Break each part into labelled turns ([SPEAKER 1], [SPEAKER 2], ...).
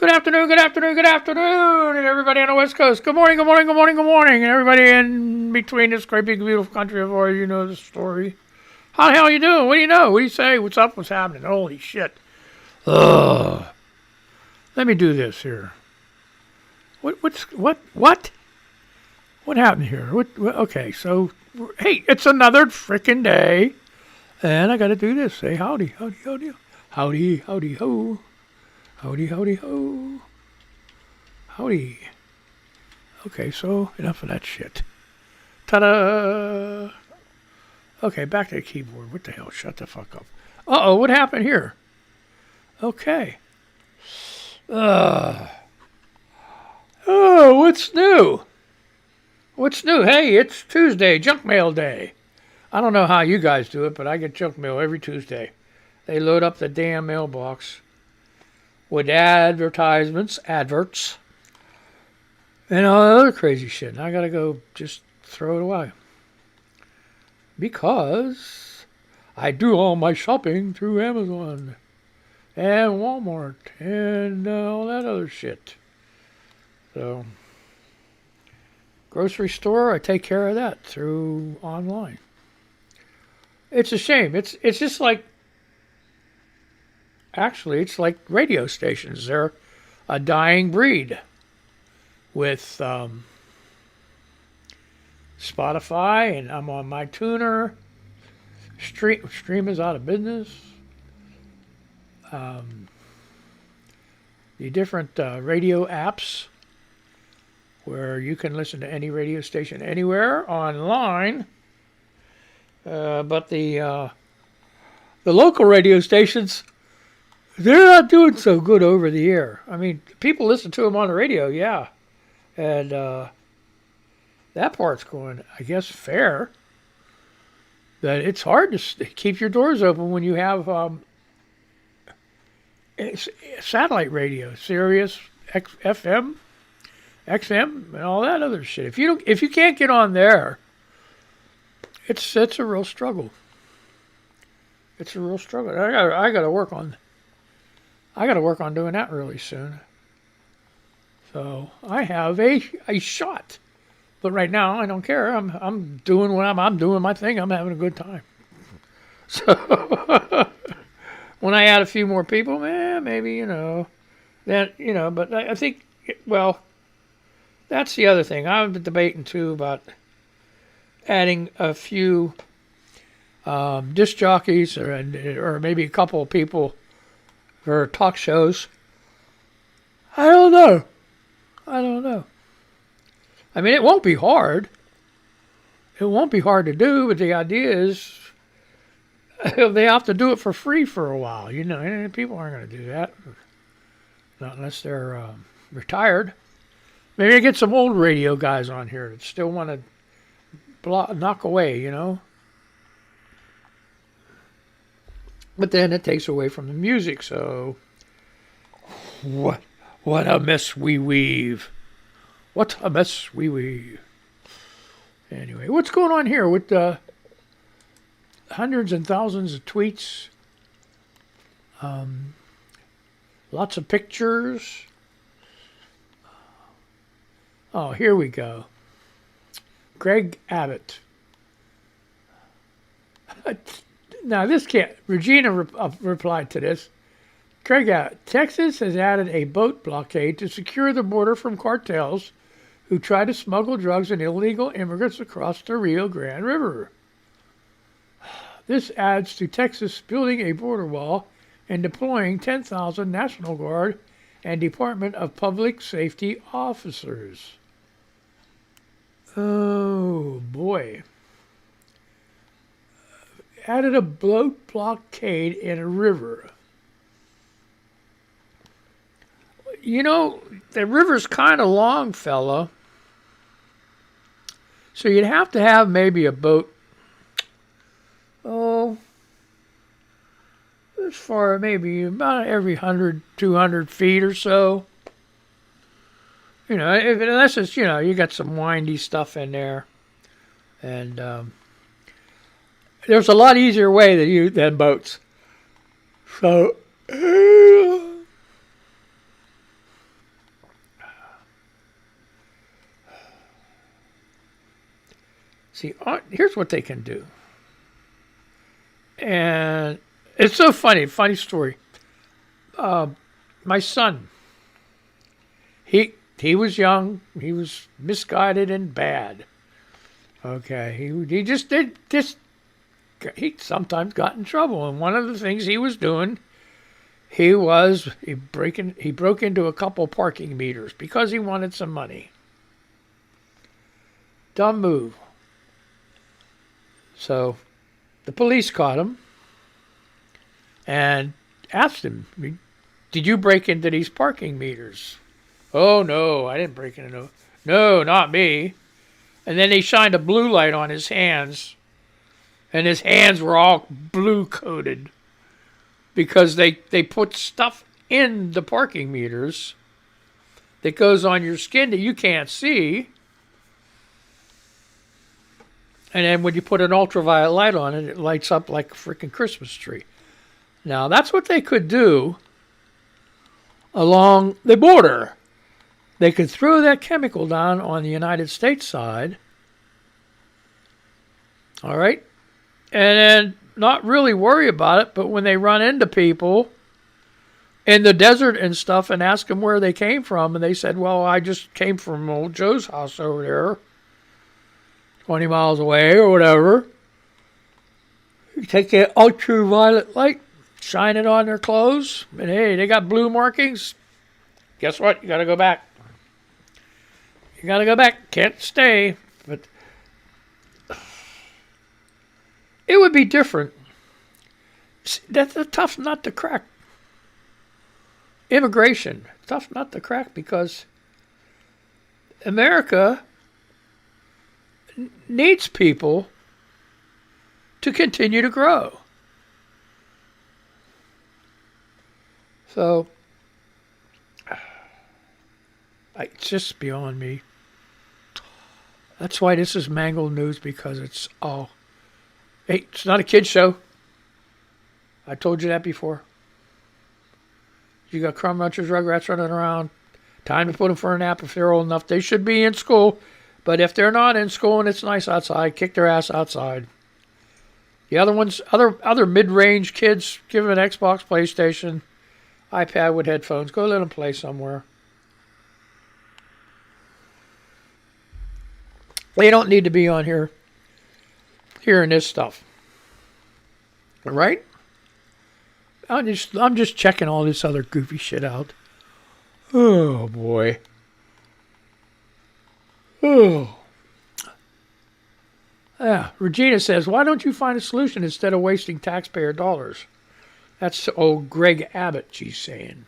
[SPEAKER 1] Good afternoon, good afternoon, good afternoon, and everybody on the West Coast. Good morning, good morning, good morning, good morning, and everybody in between this great big beautiful country of ours. You know the story. How the hell are you doing? What do you know? What do you say? What's up? What's happening? Holy shit! Ugh. Let me do this here. What? What happened here? Okay, so hey, it's another freaking day, and I got to do this. Say howdy, howdy, howdy, howdy, howdy, ho. Howdy, howdy, ho. Howdy. Okay, so enough of that shit. Ta-da! Okay, back to the keyboard. What the hell? Shut the fuck up. Uh-oh, what happened here? Okay. Oh, what's new? What's new? Hey, it's Tuesday, junk mail day. I don't know how you guys do it, but I get junk mail every Tuesday. They load up the damn mailbox with adverts, and all that other crazy shit. And I gotta go just throw it away. Because I do all my shopping through Amazon and Walmart and all that other shit. So, grocery store, I take care of that through online. It's a shame. It's just like, actually, it's like radio stations. They're a dying breed with Spotify, and I'm on my tuner. Stream is out of business. The different radio apps where you can listen to any radio station anywhere online. But the local radio stations, they're not doing so good over the air. I mean, people listen to them on the radio, yeah. And that part's going, I guess, fair. That it's hard to keep your doors open when you have satellite radio, Sirius, FM, XM, and all that other shit. If you can't get on there, it's a real struggle. It's a real struggle. I got to work on doing that really soon. So I have a shot, but right now I don't care. I'm doing what I'm doing my thing. I'm having a good time. So when I add a few more people, maybe then But I think that's the other thing. I'm debating too about adding a few disc jockeys or maybe a couple of people for talk shows. I don't know. I mean, it won't be hard. It won't be hard to do, but the idea is they have to do it for free for a while. And people aren't going to do that. Not unless they're retired. Maybe I get some old radio guys on here that still want to knock away, But then it takes away from the music, so what a mess we weave. What a mess we weave. Anyway, what's going on here with hundreds and thousands of tweets? Lots of pictures. Oh, here we go. Greg Abbott. Now, this can't. Regina replied to this. Greg Abbott. Texas has added a boat blockade to secure the border from cartels who try to smuggle drugs and illegal immigrants across the Rio Grande River. This adds to Texas building a border wall and deploying 10,000 National Guard and Department of Public Safety officers. Oh, boy. Added a boat blockade in a river. The river's kind of long, fella. So you'd have to have maybe a boat, as far maybe about every 100, 200 feet or so. Unless it's, you got some windy stuff in there. And there's a lot easier way than boats. So See, here's what they can do. And it's so funny story. My son, he was young, he was misguided and bad. Okay, he just did this. He sometimes got in trouble, and one of the things he was doing, he broke into a couple parking meters because he wanted some money. Dumb move. So the police caught him and asked him, "Did you break into these parking meters?" "Oh, no, I didn't break into no. No, not me." And then they shined a blue light on his hands, and his hands were all blue-coated because they put stuff in the parking meters that goes on your skin that you can't see. And then when you put an ultraviolet light on it, it lights up like a freaking Christmas tree. Now, that's what they could do along the border. They could throw that chemical down on the United States side, all right, and then not really worry about it, but when they run into people in the desert and stuff and ask them where they came from, and they said, "Well, I just came from old Joe's house over there, 20 miles away," or whatever. You take the ultraviolet light, shine it on their clothes, and hey, they got blue markings. Guess what? You got to go back. You got to go back. Can't stay. But it would be different. That's a tough nut to crack. Immigration, tough nut to crack because America needs people to continue to grow. So, it's just beyond me. That's why this is Mangled News, because it's all... Hey, it's not a kid's show. I told you that before. You got crumb munchers, rugrats running around. Time to put them for a nap if they're old enough. They should be in school. But if they're not in school and it's nice outside, kick their ass outside. The other ones, other mid-range kids, give them an Xbox, PlayStation, iPad with headphones. Go let them play somewhere. They don't need to be on here hearing this stuff. All right? I'm just checking all this other goofy shit out. Oh, boy. Oh. Yeah, Regina says, "Why don't you find a solution instead of wasting taxpayer dollars?" That's old Greg Abbott, she's saying.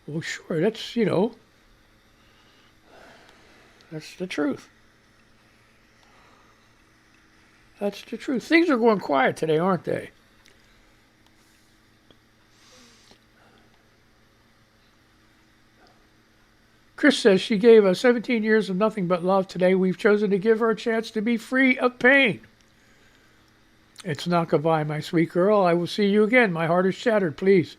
[SPEAKER 1] Well, sure, that's, that's the truth. That's the truth. Things are going quiet today, aren't they? Chris says she gave us 17 years of nothing but love. Today we've chosen to give her a chance to be free of pain. It's not goodbye, my sweet girl. I will see you again. My heart is shattered. Please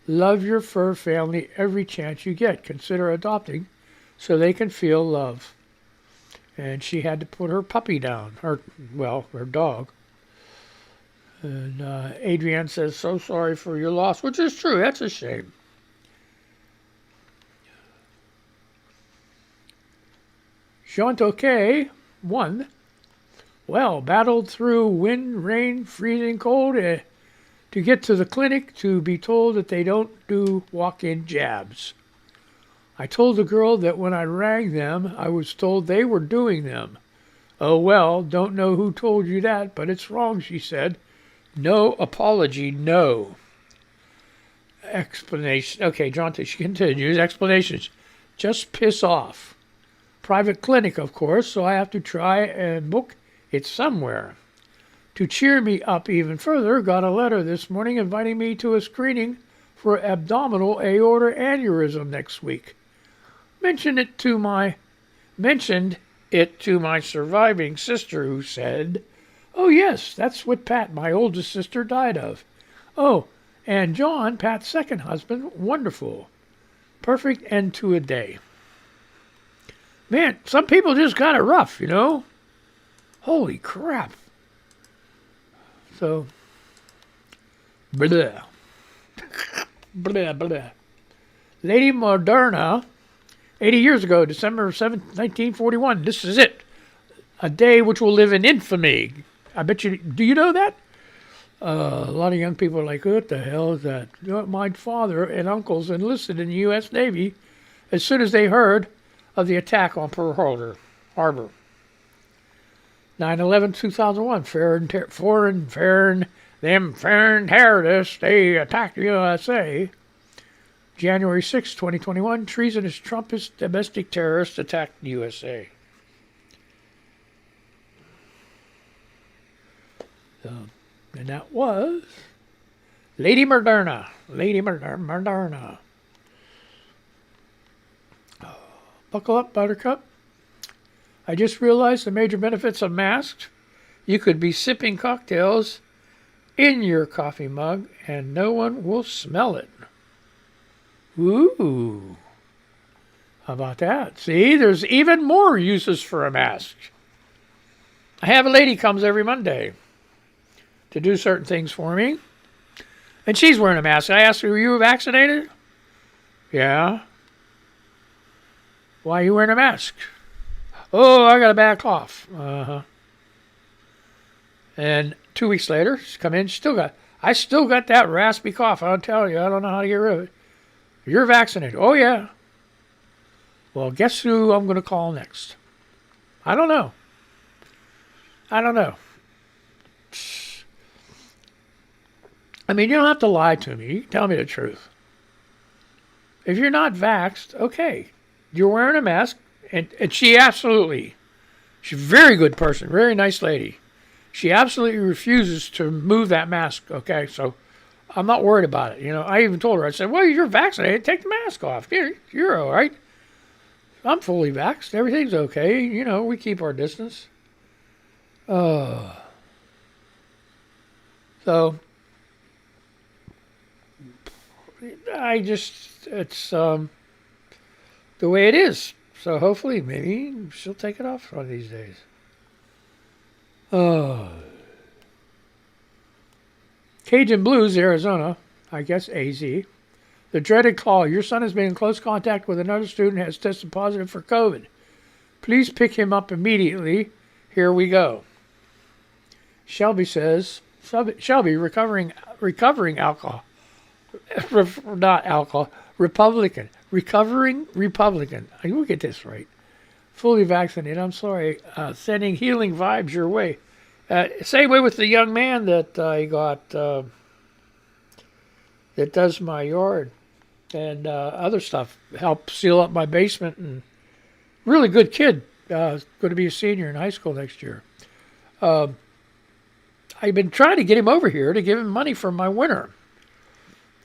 [SPEAKER 1] love your fur family every chance you get. Consider adopting so they can feel love. And she had to put her puppy down, her dog. And Adrienne says, "So sorry for your loss," which is true. That's a shame. Jean Toquet, 1. Well, battled through wind, rain, freezing cold to get to the clinic to be told that they don't do walk-in jabs. I told the girl that when I rang them, I was told they were doing them. "Oh, well, don't know who told you that, but it's wrong," she said. "No apology, no." Explanation. Okay, she continues. Explanations. Just piss off. Private clinic, of course, so I have to try and book it somewhere. To cheer me up even further, got a letter this morning inviting me to a screening for abdominal aorta aneurysm next week. Mentioned it to my surviving sister, who said, "Oh yes, that's what Pat, my oldest sister, died of. Oh, and John, Pat's second husband, wonderful. Perfect end to a day." Man, some people just got it rough, Holy crap. So, blah. Blah, blah. Lady Moderna, 80 years ago, December 7th, 1941. This is it. A day which will live in infamy. I bet you, do you know that? A lot of young people are like, what the hell is that? You know, my father and uncles enlisted in the U.S. Navy as soon as they heard of the attack on Pearl Harbor. 9/11/2001, foreign terrorists, they attacked the USA. January 6, 2021, treasonous Trumpist domestic terrorists attacked the USA. So, and that was Lady Moderna. Lady Moderna. Oh, buckle up, Buttercup. I just realized the major benefits of masks. You could be sipping cocktails in your coffee mug and no one will smell it. Ooh. How about that? See, there's even more uses for a mask. I have a lady comes every Monday to do certain things for me. And she's wearing a mask. I asked her, were you vaccinated? Yeah. Why are you wearing a mask? Oh, I got a bad cough. Uh-huh. And 2 weeks later, she's come in. I still got that raspy cough. I'll tell you, I don't know how to get rid of it. You're vaccinated. Oh, yeah. Well, guess who I'm going to call next? I don't know. I mean, you don't have to lie to me. You can tell me the truth. If you're not vaxxed, okay. You're wearing a mask, and she's a very good person, very nice lady. She absolutely refuses to move that mask, okay? So I'm not worried about it. You know, I even told her, I said, well, you're vaccinated. Take the mask off. You're all right. I'm fully vaxxed. Everything's okay. You know, we keep our distance. So it's the way it is. So hopefully, maybe she'll take it off one of these days. Cajun Blues, Arizona, I guess AZ. The dreaded call. Your son has been in close contact with another student who has tested positive for COVID. Please pick him up immediately. Here we go. Shelby says, recovering alcohol. Not alcohol. Recovering Republican. I will get this right. Fully vaccinated. I'm sorry. Sending healing vibes your way. Same way with the young man that I got that does my yard and other stuff. Help seal up my basement. And really good kid. Going to be a senior in high school next year. I've been trying to get him over here to give him money for my winter.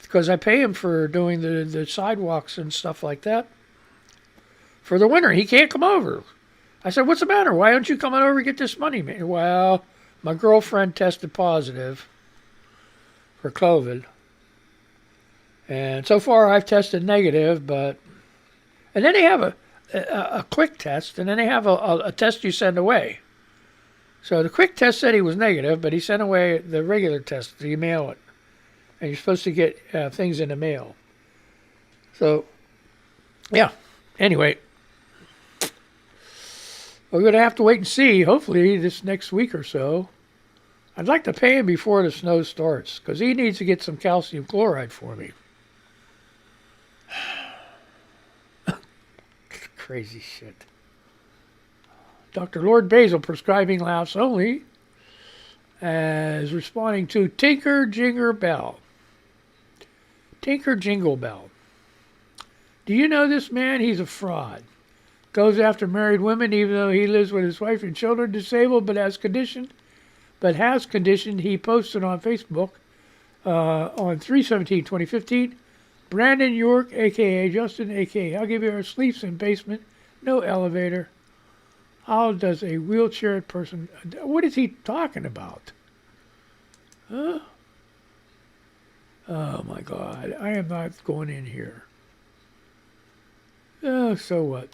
[SPEAKER 1] Because I pay him for doing the sidewalks and stuff like that. For the winter, he can't come over. I said, what's the matter? Why don't you come over and get this money, man? Well, my girlfriend tested positive for COVID. And so far, I've tested negative, but... And then they have a quick test, and then they have a test you send away. So the quick test said he was negative, but he sent away the regular test, so you mail it. And you're supposed to get things in the mail. So, yeah. Anyway, we're going to have to wait and see, hopefully, this next week or so. I'd like to pay him before the snow starts, because he needs to get some calcium chloride for me. Crazy shit. Dr. Lord Basil prescribing laughs only as responding to Tinker Jingle Bell. Tinker Jingle Bell. Do you know this man? He's a fraud. Goes after married women even though he lives with his wife and children, disabled, but has conditioned he posted on Facebook on 3/17/2015. Brandon York, a.k.a. Justin, a.k.a. I'll give you our sleeps in basement, no elevator. How does a wheelchair person... What is he talking about? Huh? Oh, my God. I am not going in here. Oh, so what?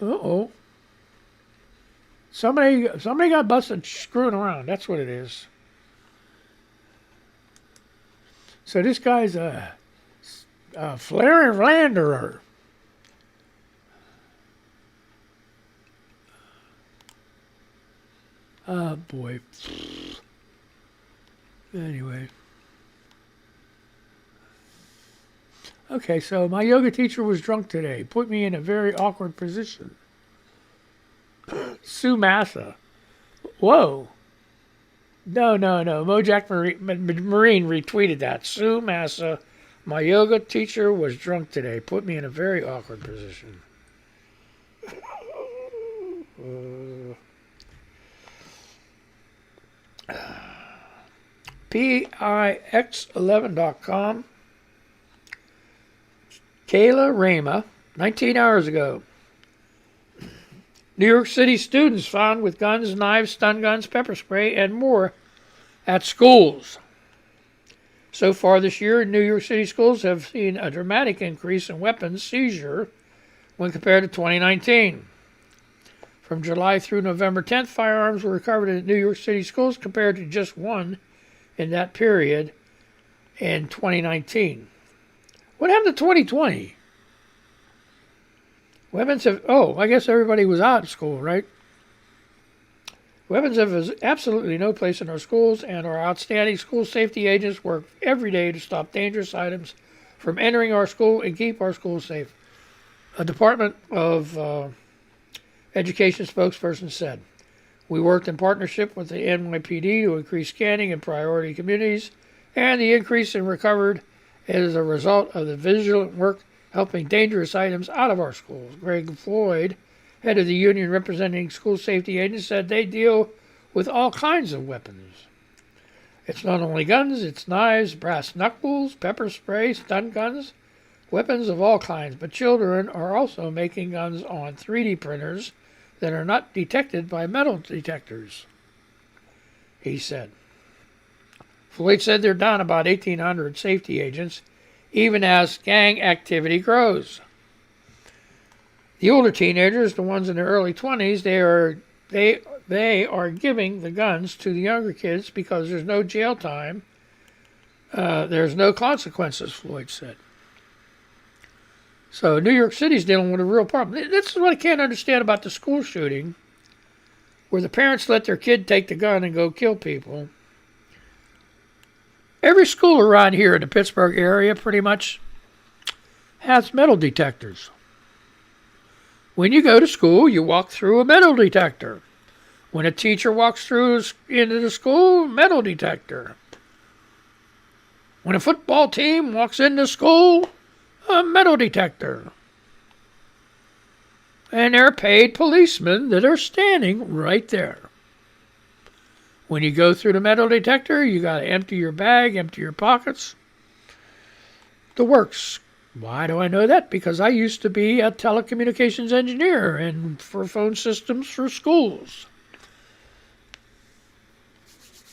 [SPEAKER 1] Uh-oh. Somebody got busted screwing around. That's what it is. So this guy's a flare Flanderer. Oh, boy. Anyway. Okay, so my yoga teacher was drunk today. Put me in a very awkward position. Sue Massa. Whoa. No. Mojack Marine retweeted that. Sue Massa. My yoga teacher was drunk today. Put me in a very awkward position. PIX11.com. Kayla Rama, 19 hours ago. New York City students found with guns, knives, stun guns, pepper spray, and more at schools. So far this year, New York City schools have seen a dramatic increase in weapons seizure when compared to 2019. From July through November 10th, firearms were recovered in New York City schools compared to just one in that period in 2019. What happened to 2020? Weapons have... Oh, I guess everybody was out of school, right? Weapons have absolutely no place in our schools, and our outstanding school safety agents work every day to stop dangerous items from entering our school and keep our schools safe. A Department of Education spokesperson said, "We worked in partnership with the NYPD to increase scanning in priority communities, and the increase in recovered is a result of the vigilant work helping dangerous items out of our schools." Greg Floyd, head of the union representing school safety agents, said they deal with all kinds of weapons. It's not only guns, it's knives, brass knuckles, pepper spray, stun guns, weapons of all kinds. But children are also making guns on 3D printers that are not detected by metal detectors, he said. Floyd said they're down about 1,800 safety agents, even as gang activity grows. The older teenagers, the ones in their early 20s, they are giving the guns to the younger kids because there's no jail time. There's no consequences, Floyd said. So New York City's dealing with a real problem. This is what I can't understand about the school shooting, where the parents let their kid take the gun and go kill people. Every school around here in the Pittsburgh area pretty much has metal detectors. When you go to school, you walk through a metal detector. When a teacher walks into the school, metal detector. When a football team walks into school, a metal detector. And they're paid policemen that are standing right there. When you go through the metal detector, you got to empty your bag, empty your pockets. The works. Why do I know that? Because I used to be a telecommunications engineer and for phone systems for schools.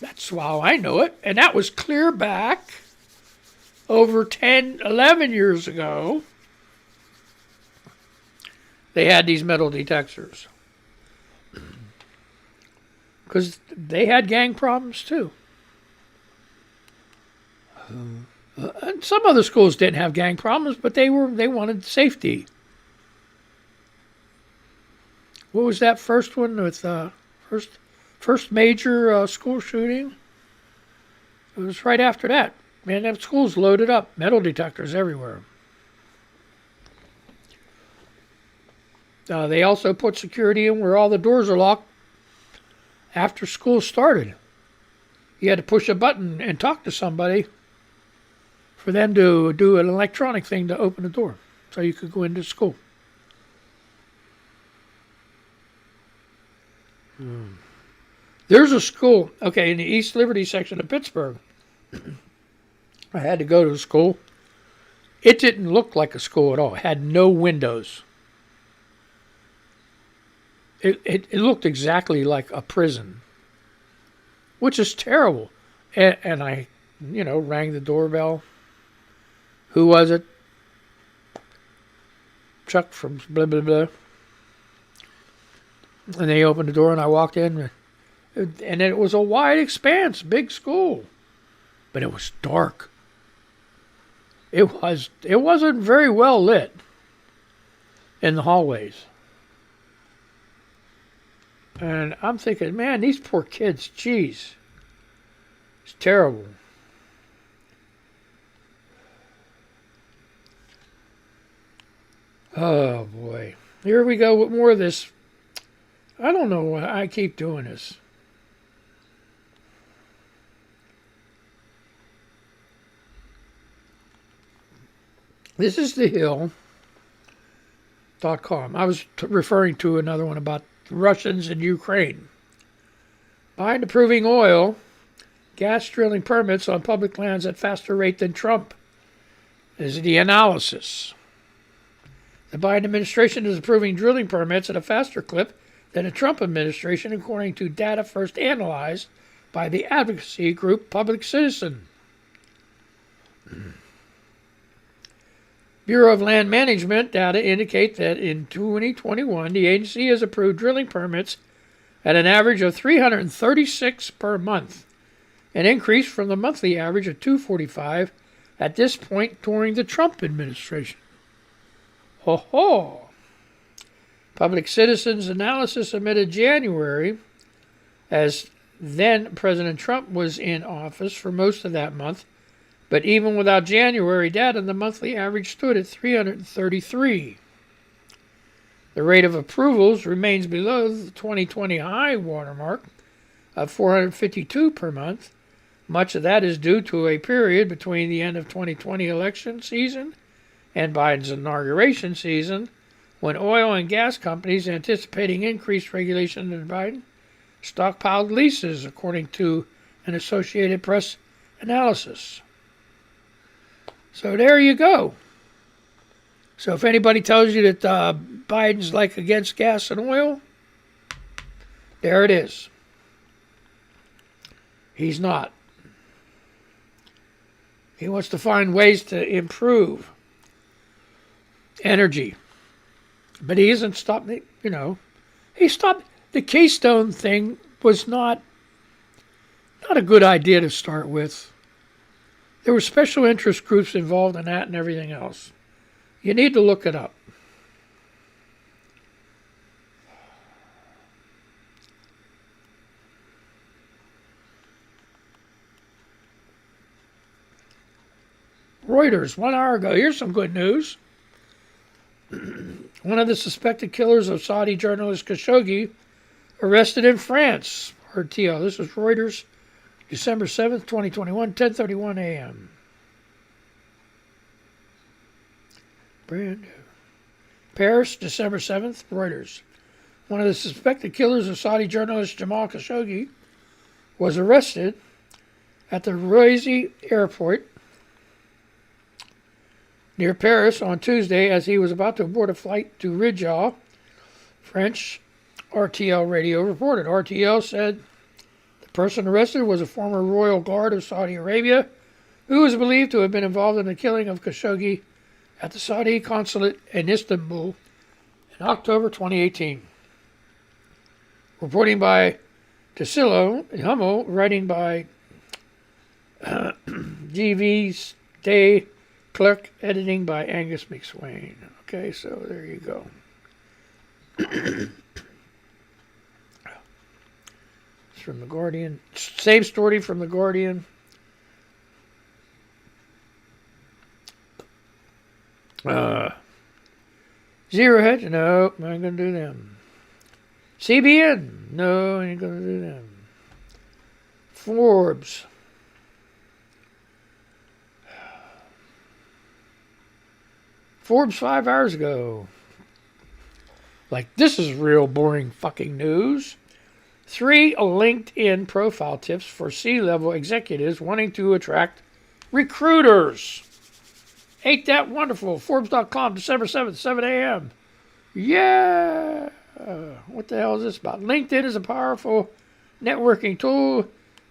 [SPEAKER 1] That's how I know it. And that was clear back over 10, 11 years ago. They had these metal detectors. Because they had gang problems too. And some other schools didn't have gang problems, but they wanted safety. What was that first one with first major school shooting? It was right after that. Man, that school's loaded up, metal detectors everywhere. They also put security in where all the doors are locked after school started. You had to push a button and talk to somebody for them to do an electronic thing to open the door so you could go into school. There's a school, in the East Liberty section of Pittsburgh. I had to go to school. It didn't look like a school at all. It had no windows. It looked exactly like a prison, which is terrible. And I, rang the doorbell. Who was it? Chuck from blah, blah, blah. And they opened the door and I walked in, and it was a wide expanse, big school, but it was dark. It wasn't very well lit in the hallways. And I'm thinking, man, these poor kids, geez. It's terrible. Oh, boy. Here we go with more of this. I don't know why I keep doing this. This is thehill.com. I was referring to another one about Russians in Ukraine. Biden approving oil, gas drilling permits on public lands at faster rate than Trump is the analysis. The Biden administration is approving drilling permits at a faster clip than the Trump administration, according to data first analyzed by the advocacy group Public Citizen. Bureau of Land Management data indicate that in 2021, the agency has approved drilling permits at an average of 336 per month, an increase from the monthly average of 245 at this point during the Trump administration. Ho ho! Public Citizen's analysis submitted January, as then President Trump was in office for most of that month, but even without January data, the monthly average stood at 333. The rate of approvals remains below the 2020 high watermark of 452 per month. Much of that is due to a period between the end of 2020 election season and Biden's inauguration season, when oil and gas companies, anticipating increased regulation in Biden, stockpiled leases, according to an Associated Press analysis. So there you go. So if anybody tells you that Biden's like against gas and oil, there it is. He's not. He wants to find ways to improve energy. But he isn't stopping, he stopped. The Keystone thing was not a good idea to start with. There were special interest groups involved in that and everything else. You need to look it up. Reuters, 1 hour ago. Here's some good news. One of the suspected killers of Saudi journalist Khashoggi arrested in France. RTL. This is Reuters, December 7th, 2021, 10:31 a.m. Brand new. Paris, December 7th, Reuters. One of the suspected killers of Saudi journalist Jamal Khashoggi was arrested at the Roissy airport near Paris on Tuesday as he was about to board a flight to Rijal, French RTL radio reported. RTL said the person arrested was a former royal guard of Saudi Arabia who was believed to have been involved in the killing of Khashoggi at the Saudi consulate in Istanbul in October 2018. Reporting by Tassilo Hummel, writing by G.V. Stay Clerk, editing by Angus McSwain. Okay, so there you go. It's from The Guardian. Same story from The Guardian. Zero Hedge? No, I ain't going to do them. CBN? No, I ain't going to do them. Forbes. Forbes 5 hours ago. Like, this is real boring fucking news. 3 LinkedIn profile tips for C-level executives wanting to attract recruiters. Ain't that wonderful? Forbes.com, December 7th, 7 a.m. Yeah. What the hell is this about? LinkedIn is a powerful networking tool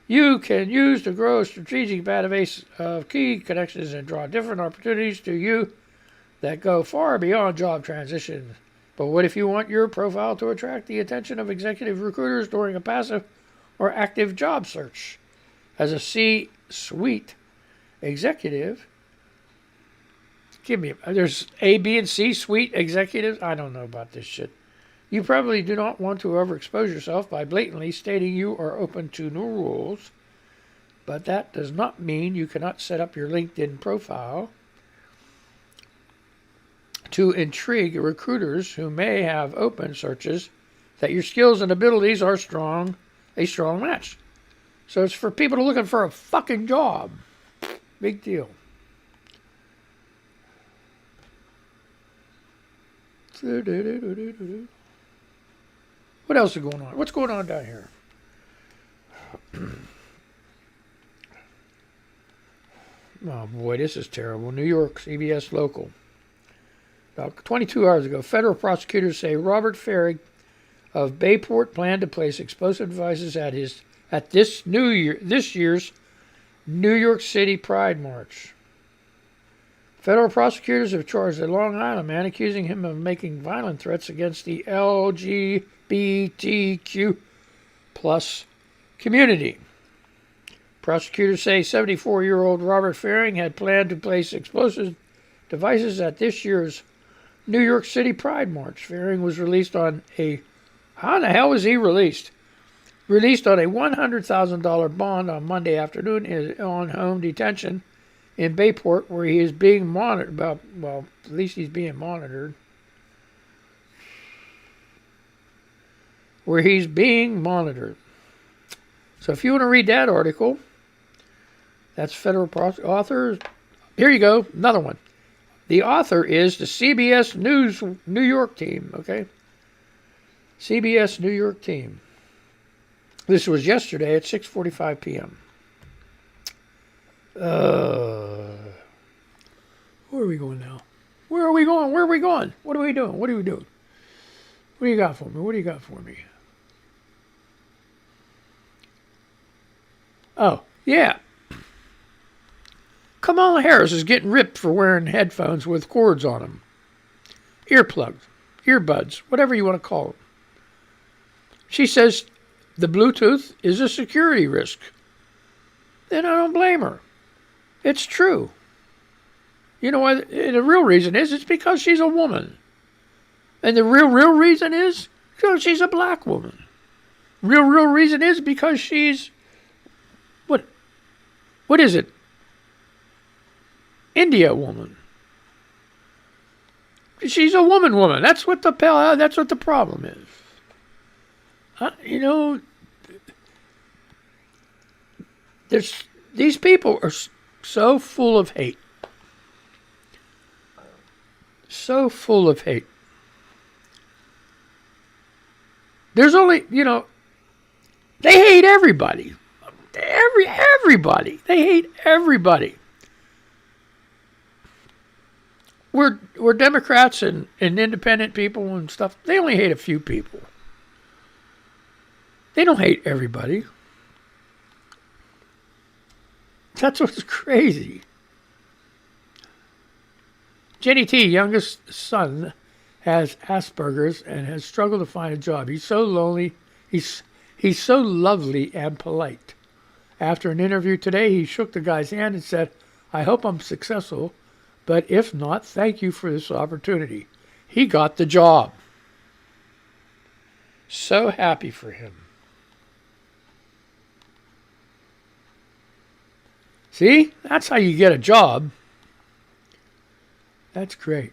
[SPEAKER 1] you can use to grow a strategic database of key connections and draw different opportunities to you that go far beyond job transition But what if you want your profile to attract the attention of executive recruiters during a passive or active job search? As a C-suite executive, there's A, B, and C suite executives. I don't know about this shit. You probably do not want to overexpose yourself by blatantly stating you are open to new rules, but that does not mean you cannot set up your LinkedIn profile to intrigue recruiters who may have open searches that your skills and abilities are a strong match. So it's for people looking for a fucking job. Big deal. What else is going on? What's going on down here? Oh boy, this is terrible. New York, CBS Local. About 22 hours ago, federal prosecutors say Robert Ferrig of Bayport planned to place explosive devices at this year's New York City Pride March. Federal prosecutors have charged a Long Island man, accusing him of making violent threats against the LGBTQ plus community. Prosecutors say 74-year-old Robert Ferring had planned to place explosive devices at this year's New York City Pride March. Ferring was released on how the hell was he released? Released on a $100,000 bond on Monday afternoon on home detention in Bayport, where he is being monitored. Well, at least he's being monitored. Where he's being monitored. So if you want to read that article, that's federal author. Here you go, another one. The author is the CBS News New York team, okay? CBS New York team. This was yesterday at 6:45 p.m. Where are we going now? Where are we going? Where are we going? What are we doing? What are we doing? What do you got for me? What do you got for me? Oh, yeah. Kamala Harris is getting ripped for wearing headphones with cords on them. Earplugs, earbuds, whatever you want to call them. She says the Bluetooth is a security risk. Then I don't blame her. It's true. You know what? The real reason is it's because she's a woman. And the real reason is because she's a black woman. Real reason is because she's... What is it? India woman. She's a woman. That's what the problem is. These people are so full of hate. So full of hate. There's only, they hate everybody. Everybody. They hate everybody. We're Democrats and independent people and stuff. They only hate a few people. They don't hate everybody. That's what's crazy. Jenny T, youngest son, has Asperger's and has struggled to find a job. He's so lonely. He's so lovely and polite. After an interview today, he shook the guy's hand and said, "I hope I'm successful, but if not, thank you for this opportunity." He got the job. So happy for him. See? That's how you get a job. That's great.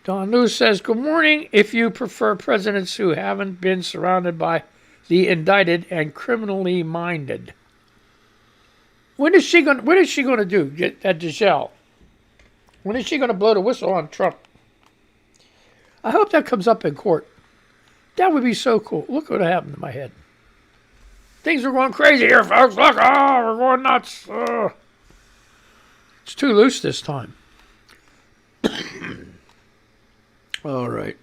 [SPEAKER 1] Don Lewis says, good morning. If you prefer presidents who haven't been surrounded by the indicted and criminally minded. When is she going to do? Get at Giselle? When is she going to blow the whistle on Trump? I hope that comes up in court. That would be so cool. Look what happened to my head. Things are going crazy here, folks. Look, we're going nuts. It's too loose this time. All right.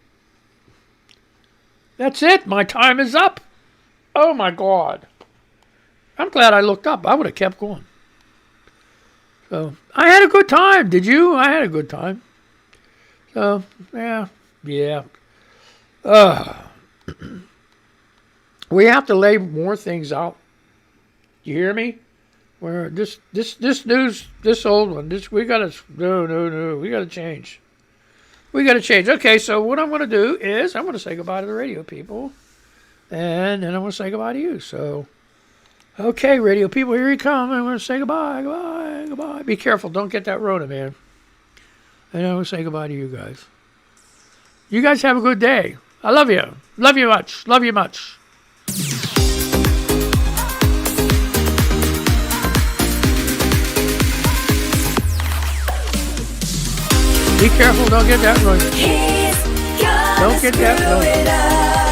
[SPEAKER 1] That's it. My time is up. Oh, my God. I'm glad I looked up. I would have kept going. So I had a good time. Did you? I had a good time. So yeah. We have to lay more things out. You hear me? Where this news, this old one, we gotta we gotta change. We gotta change. Okay, so what I'm gonna do is I'm gonna say goodbye to the radio people, and then I'm gonna say goodbye to you. So, okay, radio people, here you come. I'm gonna say goodbye. Be careful, don't get that Rona, man. And I'm gonna say goodbye to you guys. You guys have a good day. I love you. Love you much. Love you much. Be careful, don't get that Rona. Don't get that Rona.